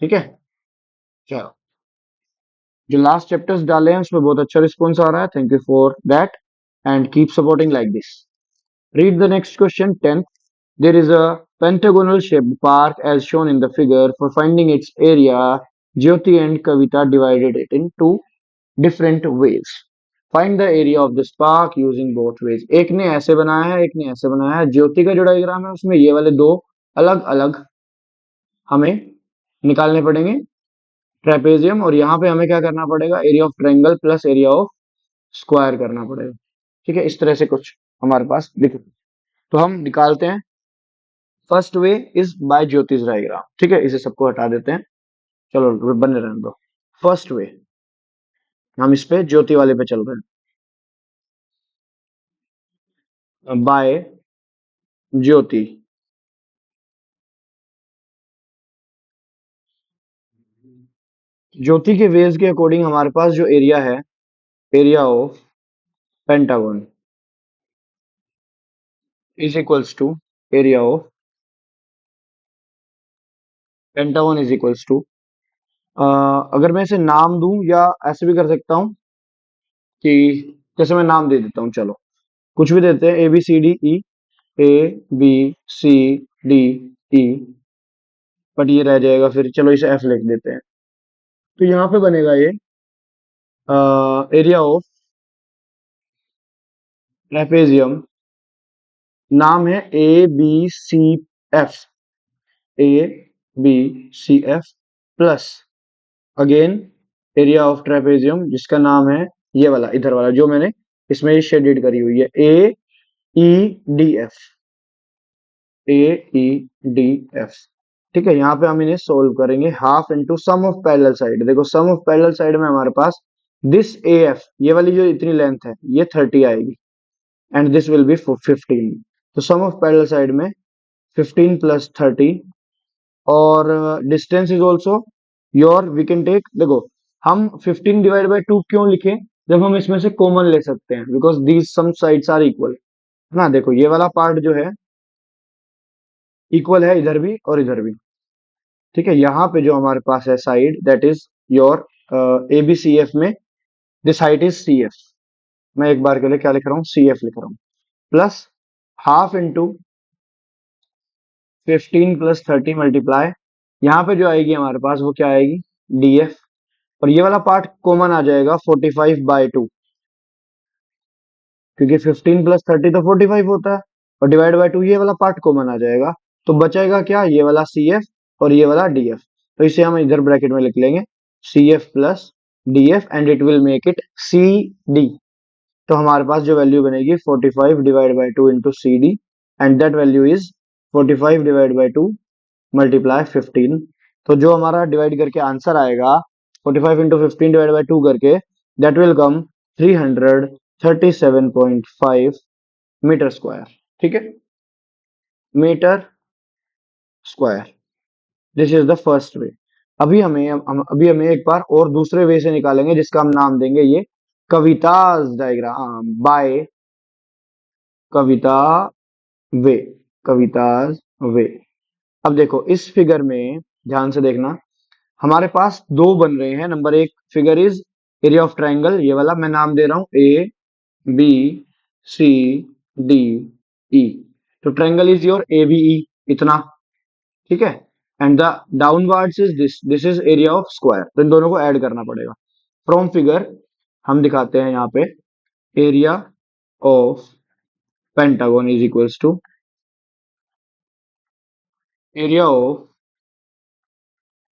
ठीक है. चलो, जो लास्ट चैप्टर्स डाले हैं उसमें बहुत अच्छा रिस्पॉन्स आ रहा है. Thank you for that and keep supporting like this. Read the next question. 10th. There is a pentagonal shaped park as shown in the figure. For finding its area, Jyoti and Kavita divided it into different ways. Find the area of this park using both ways. एक ने ऐसे बनाया है, एक ने ऐसे बनाया है. ज्योति का जो डायग्राम है उसमें ये वाले दो अलग अलग हमें निकालने पड़ेंगे ट्रेपेजियम, और यहाँ पे हमें क्या करना पड़ेगा, area of triangle plus area of square करना पड़ेगा. ठीक है, इस तरह से कुछ हमारे पास दिख. तो हम निकालते हैं. फर्स्ट वे इज बाय ज्योतिष डायग्राम. ठीक है, इसे सबको हटा देते हैं. चलो बने रहने दो. फर्स्ट वे हम इस पे ज्योति वाले पे चल रहे हैं. बाय ज्योति. ज्योति के वेज के अकॉर्डिंग हमारे पास जो एरिया है, area of pentagon is equals to area of pentagon is equals to, अगर मैं इसे नाम दूं या ऐसे भी कर सकता हूं कि जैसे मैं नाम दे देता हूं, चलो कुछ भी देते हैं, A B C D E. A B C D E. But ये रह जाएगा फिर, चलो इसे एफ लिख देते हैं. तो यहाँ पे बनेगा ये एरिया ऑफ ट्रेपेजियम. नाम है A B C F. A B C F plus again area of trapezium जिसका नाम है ये वाला, इधर वाला जो मैंने इसमें शेडेड करी हुई है, A E D F. A E D F. ठीक है, यहाँ पे हम इन्हें सोल्व करेंगे. Half into sum of parallel side. देखो सम ऑफ पैरेलल साइड में हमारे पास दिस ए एफ, ये वाली जो इतनी लेंथ है ये 30 आएगी एंड दिस विल बी 15. तो सम ऑफ पैरेलल साइड में 15 प्लस 30 और distance is also your, we can take. देखो हम 15 डिवाइड बाई 2 क्यों लिखे, जब हम इसमें से कॉमन ले सकते हैं, because these some sides are equal. है ना. देखो ये वाला पार्ट जो है इक्वल है इधर भी और इधर भी. ठीक है, यहाँ पे जो हमारे पास है side that is your A B C F में this height is C F. मैं एक बार के लिए क्या लिख रहा हूँ, सी एफ लिख रहा हूँ. Plus half into 15 plus 30 multiply, यहाँ पे जो आएगी हमारे पास वो क्या आएगी, डी एफ. और ये वाला पार्ट कॉमन आ जाएगा 45 बाई 2. क्योंकि 15 प्लस 30 तो 45 होता है, और डिवाइड बाय 2 ये वाला पार्ट कॉमन आ जाएगा, तो बचेगा क्या, ये वाला सी एफ और ये वाला डी एफ। तो इसे हम इधर ब्रैकेट में लिख लेंगे C F plus D F and it will make it C D. तो हमारे पास जो वैल्यू बनेगी 45 divide by 2 into C D, and that value is 45 divide by 2 multiply 15। तो जो हमारा डिवाइड करके आंसर आएगा 45 इंटू 15 डिवाइड बाई 2 करके, that will come 337.5 metre square. ठीक है, metre square, this is the first way. अभी हमें एक बार और दूसरे वे से निकालेंगे, जिसका हम नाम देंगे ये कविताज डायग्राम बाय कविता वे, कविताज वे। अब देखो इस फिगर में ध्यान से देखना, हमारे पास दो बन रहे हैं। नंबर एक figure is area of triangle, ये वाला मैं नाम दे रहा हूं ए बी सी डी ई। तो triangle is your A B E, इतना, ठीक है। And the downwards is this is area of square. तो इन दोनों को ऐड करना पड़ेगा। फ्रॉम फिगर हम दिखाते हैं यहाँ पे area of pentagon is equals to area of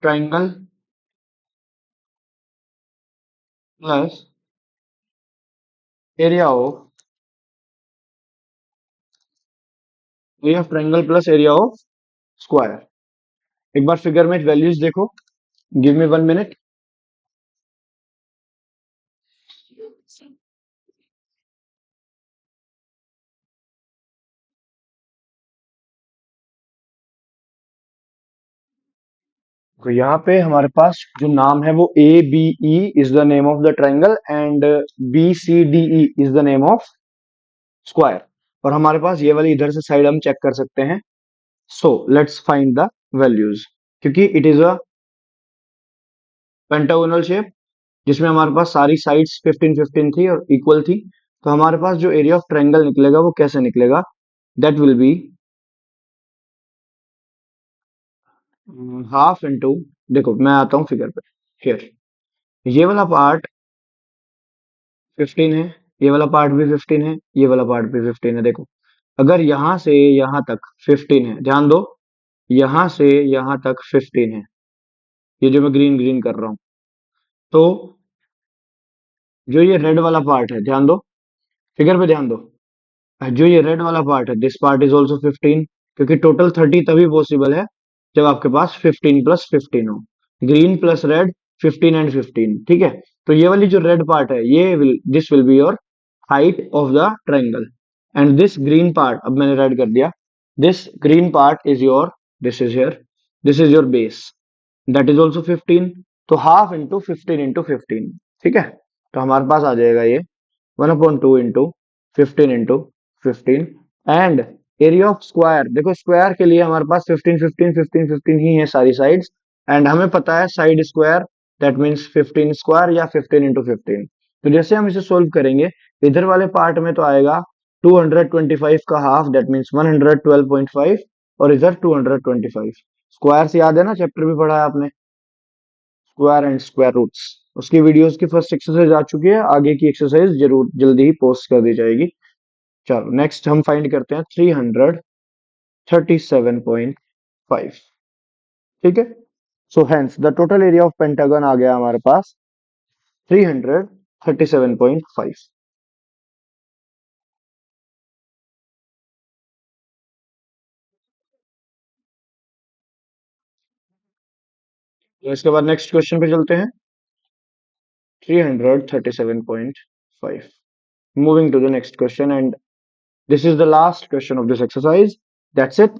triangle plus area of triangle plus area of square. एक बार फिगर में वैल्यूज देखो, गिव मी 1 मिनट। तो यहाँ पे हमारे पास जो नाम है वो A B E is the name of the triangle and B C D E is the name of square. और हमारे पास ये वाली इधर से साइड हम चेक कर सकते हैं। So let's find the values, क्योंकि it is a pentagonal shape जिसमें हमारे पास सारी साइड्स 15 15 थी और इक्वल थी। तो हमारे पास जो एरिया ऑफ ट्रायंगल निकलेगा वो कैसे निकलेगा, that will be half into, देखो मैं आता हूं फिगर पे, हियर ये वाला पार्ट 15 है, ये वाला पार्ट भी 15 है, ये वाला पार्ट भी 15 है। देखो अगर यहां से यहां तक 15 है, ध्यान दो, यहां से यहां तक 15 है, ये जो मैं ग्रीन ग्रीन कर रहा हूं, तो जो ये रेड वाला पार्ट है, ध्यान दो, फिगर पे ध्यान दो, जो ये रेड वाला पार्ट है दिस पार्ट इज ऑल्सो 15, क्योंकि टोटल 30 तभी पॉसिबल है जब आपके पास 15 प्लस 15 हो। ग्रीन प्लस रेड 15 एंड 15, ठीक है। तो ये वाली जो रेड पार्ट है ये this will be your height of the triangle, and this green part, अब मैंने रेड कर दिया, this green part is your, this is here, this is your base, that is also 15। तो हाफ इंटू 15 इंटू 15, ठीक है। तो हमारे पास आ जाएगा ये 1/2 into 15 into 15 and area of square. देखो स्क्वायर के लिए हमारे पास 15 15 15 15 ही है सारी साइड्स, एंड हमें पता है side square that means 15 square या 15 इंटू 15। तो जैसे हम इसे सोल्व करेंगे, इधर वाले पार्ट में तो आएगा 225 का हाफ दैट मीन्स 112.5, और इधर 225। स्क्वायर से याद है ना, चैप्टर भी पढ़ा है आपने, स्क्वायर एंड स्क्वायर रूट्स। उसकी वीडियोस की फर्स्ट एक्सरसाइज आ चुकी है, आगे की एक्सरसाइज जरूर जल्दी ही पोस्ट कर दी जाएगी। चलो नेक्स्ट हम फाइंड करते हैं 337.5, ठीक है। So hence the total area of pentagon आ गया हमारे पास 337.5। तो इसके बाद नेक्स्ट क्वेश्चन पे चलते हैं, 337.5। Moving to the next question and this is the last question of this exercise, that's it.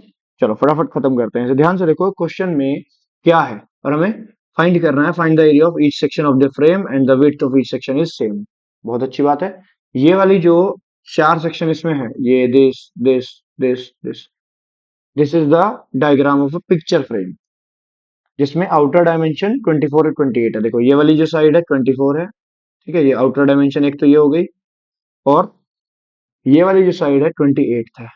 चलो फटाफट खत्म करते हैं इसे। ध्यान से देखो क्वेश्चन में क्या है, और हमें फाइंड करना है, find the area of each section of the frame and the width of each section is same. बहुत अच्छी बात है। ये वाली जो चार सेक्शन इसमें है, ये this this is the diagram of a picture frame, जिसमें आउटर डायमेंशन 24 और 28 है। देखो ये वाली जो साइड है 24 है, ठीक है, ये आउटर डायमेंशन एक तो ये हो गई, और ये वाली जो साइड है 28 है।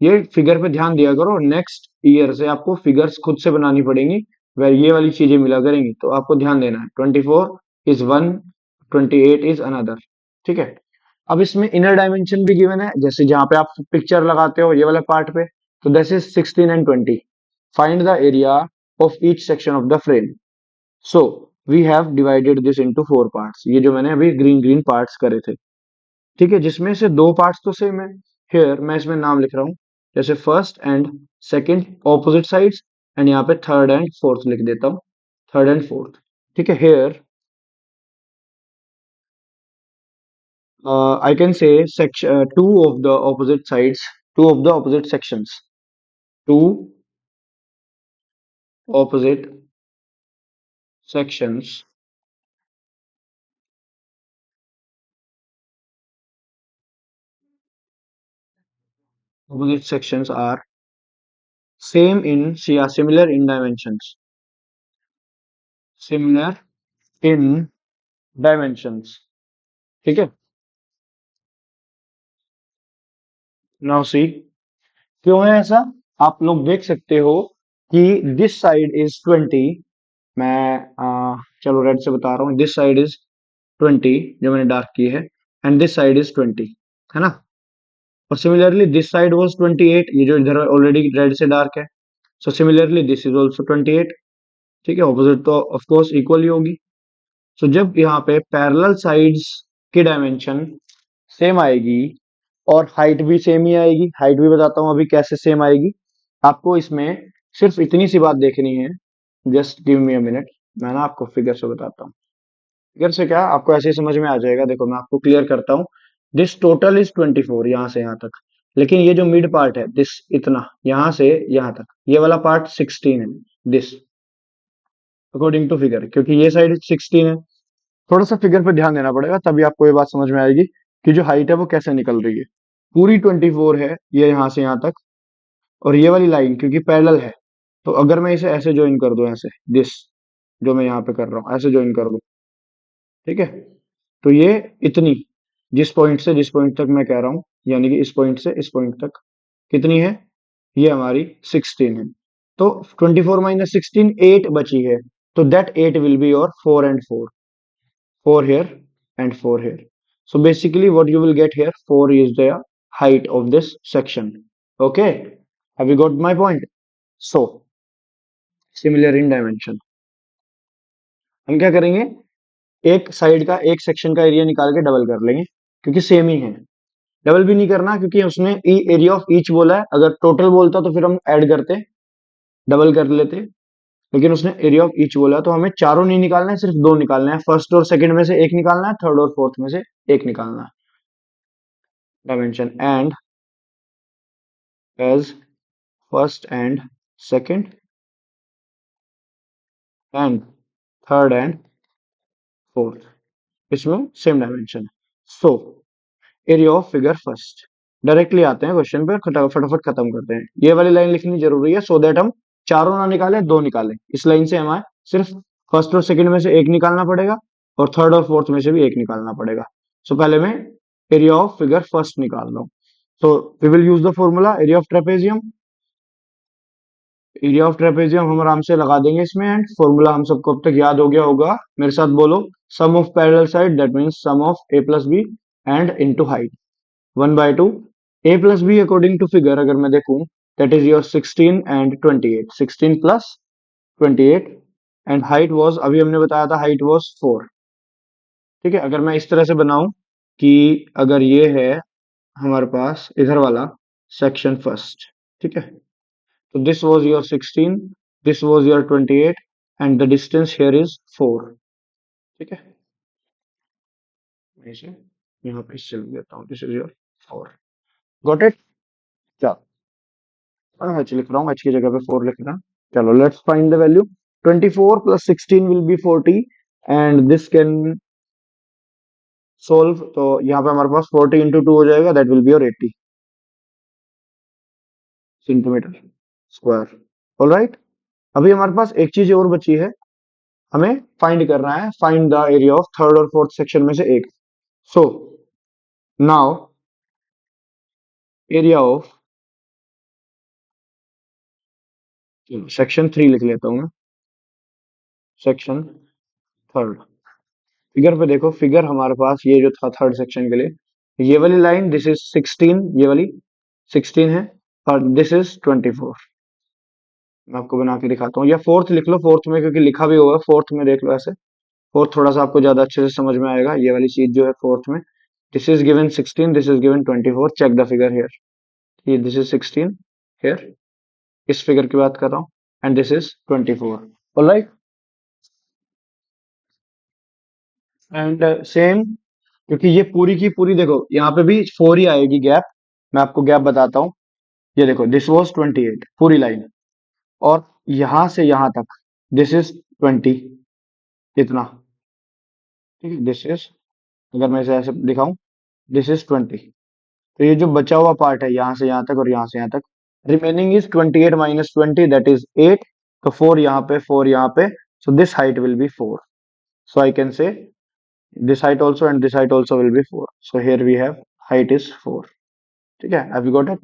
ये फिगर पे ध्यान दिया करो, नेक्स्ट ईयर से आपको फिगर्स खुद से बनानी पड़ेंगी वह ये वाली चीजें मिला करेंगी, तो आपको ध्यान देना है 24 इज वन, 28 इज अनदर, ठीक है। अब इसमें इनर डायमेंशन भी गिवन है, जैसे जहां पे आप पिक्चर लगाते हो ये वाले पार्ट पे, तो this is 16 and 20। Find the area of each section of the frame. So we have divided this into 4 parts, ये जो मैंने अभी ग्रीन ग्रीन पार्ट्स करे थे, ठीक है, जिसमें से 2 पार्ट्स तो सेम है। हियर मैं इसमें नाम लिख रहा हूं, जैसे first and second opposite sides, and यहाँ पे थर्ड एंड फोर्थ लिख देता हूँ, थर्ड एंड फोर्थ। ठीक है, here I can say section two of the opposite sides, two of the opposite sections, two opposite sections, opposite sections are same in, yeah, similar in dimensions, similar in dimensions, ठीक है। Now see, क्यों है ऐसा, आप लोग देख सकते हो कि दिस साइड इज 20, मैं चलो रेड से बता रहा हूँ, दिस साइड इज 20 जो मैंने डार्क की है, एंड दिस साइड इज 20, है ना। और सिमिलरली दिस साइड वाज 28, ये जो इधर ऑलरेडी रेड से डार्क है, so similarly this is also 28, ठीक है, ऑपोजिट तो ऑफ कोर्स इक्वल ही होगी। सो जब यहाँ पे पैरेलल साइड्स की डायमेंशन सेम आएगी और हाइट भी सेम ही आएगी, हाइट भी बताता हूँ अभी कैसे सेम आएगी। आपको इसमें सिर्फ इतनी सी बात देखनी है, just give me a minute, मैं ना आपको फिगर से बताता हूँ। फिगर से क्या आपको ऐसे ही समझ में आ जाएगा, देखो मैं आपको क्लियर करता हूँ। दिस टोटल इज 24 यहाँ से यहाँ तक, लेकिन ये जो मिड पार्ट है दिस इतना यहाँ से यहाँ तक, ये वाला पार्ट 16 है, दिस अकॉर्डिंग टू फिगर, क्योंकि ये साइड 16 है। थोड़ा सा फिगर पे ध्यान देना पड़ेगा, तभी आपको ये बात समझ में आएगी कि जो हाइट है वो कैसे निकल रही है। पूरी 24 है ये यहाँ से यहाँ तक, और ये वाली लाइन क्योंकि पैरेलल है, तो अगर मैं इसे ऐसे ज्वाइन कर दूं, ऐसे दिस जो मैं यहाँ पे कर रहा हूँ ऐसे ज्वाइन कर दूं, ठीक है, तो ये इतनी, जिस पॉइंट से जिस पॉइंट तक मैं कह रहा हूं, यानी कि इस पॉइंट से इस पॉइंट तक कितनी है, ये हमारी 16 है। तो 24 माइनस 16 8 बची है, तो that 8 will be your 4 and 4, 4 here and 4 here. So basically what you will get here, 4 is the height of this section. Okay, have you got my point? So similar in dimension, हम क्या करेंगे, एक side का एक section का area निकाल के double कर लेंगे, क्योंकि सेम ही है। डबल भी नहीं करना क्योंकि उसने एरिया ऑफ ईच बोला है, अगर टोटल बोलता तो फिर हम ऐड करते, डबल कर लेते, लेकिन उसने एरिया ऑफ ईच बोला तो हमें चारों नहीं निकालना है, सिर्फ दो निकालना है, फर्स्ट और सेकंड में से एक निकालना है, थर्ड और फोर्थ में से एक निकालना है। Dimension and as first and second and third and fourth, इसमें सेम डायमेंशन है। So area of figure first, directly आते हैं क्वेश्चन पे, फटाफट खत्म करते हैं। ये वाली लाइन लिखनी जरूरी है, सो दैट हम चारों ना निकाले, दो निकालें। इस लाइन से हमें सिर्फ फर्स्ट और सेकंड में से एक निकालना पड़ेगा, और थर्ड और फोर्थ में से भी एक निकालना पड़ेगा। सो पहले मैं एरिया ऑफ फिगर फर्स्ट निकाल रहा हूँ। So we will use the formula area of trapezium. Area of trapezium हम आराम से लगा देंगे इसमें, एंड फॉर्मूला हम सबको अब तक याद हो गया होगा, मेरे साथ बोलो, sum of parallel side that means sum of A plus B and into height 1/2। A plus B according to figure अगर मैं देखूं, that is your 16 and 28, 16 plus 28, and height was, अभी हमने बताया था हाइट वाज 4, ठीक है। अगर मैं इस तरह से बनाऊं कि अगर ये है हमारे पास इधर वाला सेक्शन फर्स्ट, ठीक है, तो this was your 16, this was your 28, and the distance here is 4, ठीक है। मैं इसे यहाँ पे इससे लिख देता हूँ, this is your 4, got it. चलो हाँ एच लिख रहा हूँ, एच की जगह पे 4 लिख रहा हूँ। चलो let's find the value. 24 plus 16 will be 40, and this can solve, तो यहाँ पे हमारे पास 40 इंटू 2 हो जाएगा, that will be your 80 centimetre square. Alright, अभी हमारे पास एक चीज और बची है, हमें फाइंड करना है, find the area of third और फोर्थ सेक्शन में से एक। सो नाउ एरिया ऑफ, सेक्शन 3 लिख लेता हूं मैं, सेक्शन थर्ड। फिगर पे देखो, फिगर हमारे पास ये जो था थर्ड सेक्शन के लिए, ये वाली लाइन दिस इज 16, ये वाली 16 है, और दिस इज 24। मैं आपको बना के दिखाता हूँ, या फोर्थ लिख लो, फोर्थ में क्योंकि लिखा भी होगा, फोर्थ में देख लो ऐसे, फोर्थ थोड़ा सा आपको ज्यादा अच्छे से समझ में आएगा। ये वाली चीज जो है फोर्थ में, this is given 16, this is given 24, check the figure here. ये दिस इज 16 हियर, इस फिगर की बात कर रहा हूँ, and this is 24। Alright, and same, क्योंकि ये पूरी की पूरी देखो यहाँ पे भी 4 ही आएगी गैप। मैं आपको गैप बताता हूँ, ये देखो दिस वॉज 28 पूरी लाइन, और यहां से यहां तक दिस इज 20, इतना, ठीक है। दिस इज, अगर मैं इसे ऐसे दिखाऊं, दिस इज 20, तो ये जो बचा हुआ पार्ट है यहाँ से यहाँ तक और यहाँ से यहाँ तक, remaining is 28 minus 20, that is 8। तो 4 यहाँ पे, 4 यहाँ पे, so this height will be 4, so I can say this height also and this height also will be 4, so here we have height is 4, ठीक है। have you got it?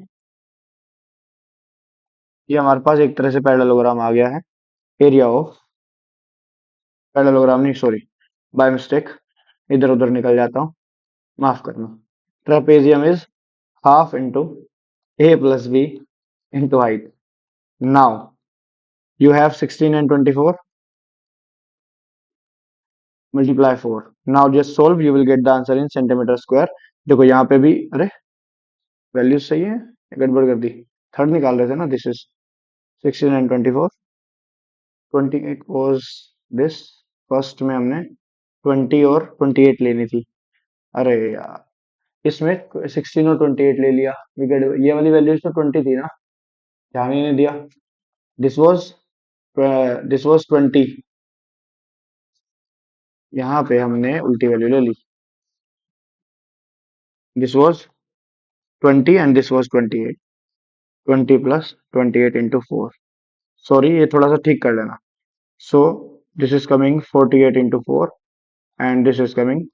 ये हमारे पास एक तरह से पैरेललोग्राम आ गया है। एरिया ऑफ, पैरेललोग्राम नहीं, सॉरी, बाय मिस्टेक इधर उधर निकल जाता हूँ, माफ करना। Trapezium is half into A plus B into height. Now you have 16 and 24, multiply 4। Now just solve, you will get the answer in centimetre square. देखो यहाँ पे भी, अरे वैल्यूज सही है, गड़बड़ कर दी, थर्ड निकाल रहे थे ना, this is 16 and 24, 28 was this, first में हमने 20 और 28 लेनी थी, अरे यार इसमें 16 और 28 ले लिया, ये वाली वैल्यूज तो 20 थी ना, ध्यान ही नहीं दिया। दिस वाज, दिस वाज 20, यहाँ पे हमने उल्टी वैल्यू ले ली, this was 20 and this was 28, 20 plus 28 into 4, sorry ये थोड़ा सा ठीक कर लेना। So this is coming 48 into 4, and this is coming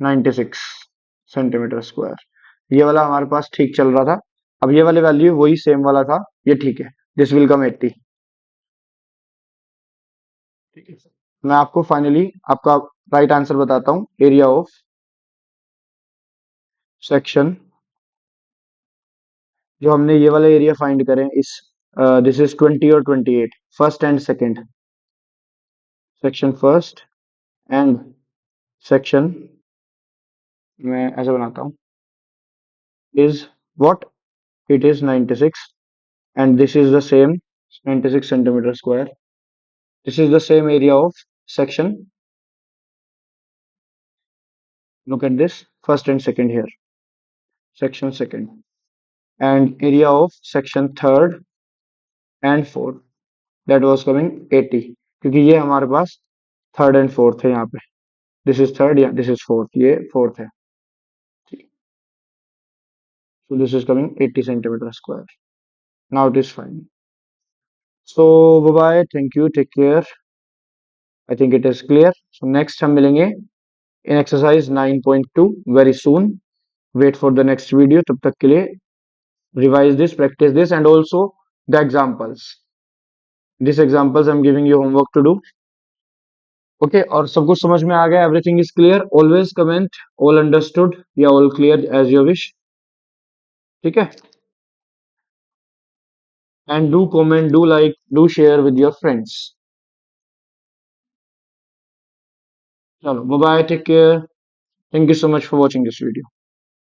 96 centimetre square. ये वाला हमारे पास ठीक चल रहा था, अब ये वाली वैल्यू वही सेम वाला था, ये ठीक है, दिस विल कम 80, ठीक है। मैं आपको फाइनली आपका राइट आंसर बताता हूँ। एरिया ऑफ सेक्शन, जो हमने ये वाला एरिया फाइंड करें, इस दिस इज 20 और 28, first and second, section first and section, मैं ऐसे बनाता हूँ, is what, it is 96, and this is the same 96 centimeter square. This is the same area of section. Look at this, first and second here, section second, and area of section third and fourth, that was coming 80, क्योंकि ये हमारे पास third and fourth है यहाँ पे, this is third या this is fourth, ये fourth है, so this is coming 80 centimeter square. Now it is fine. So bye bye, thank you, take care. I think it is clear. So next हम मिलेंगे in exercise 9.2 very soon. Wait for the next video. तब तक के लिए revise this, practice this, and also the examples. These examples I'm giving you homework to do. Okay, और सब कुछ समझ में आ गया? Everything is clear. Always comment all understood या all clear as you wish. ठीक है? And do comment, do like, do share with your friends. चलो, bye bye, take care. Thank you so much for watching this video.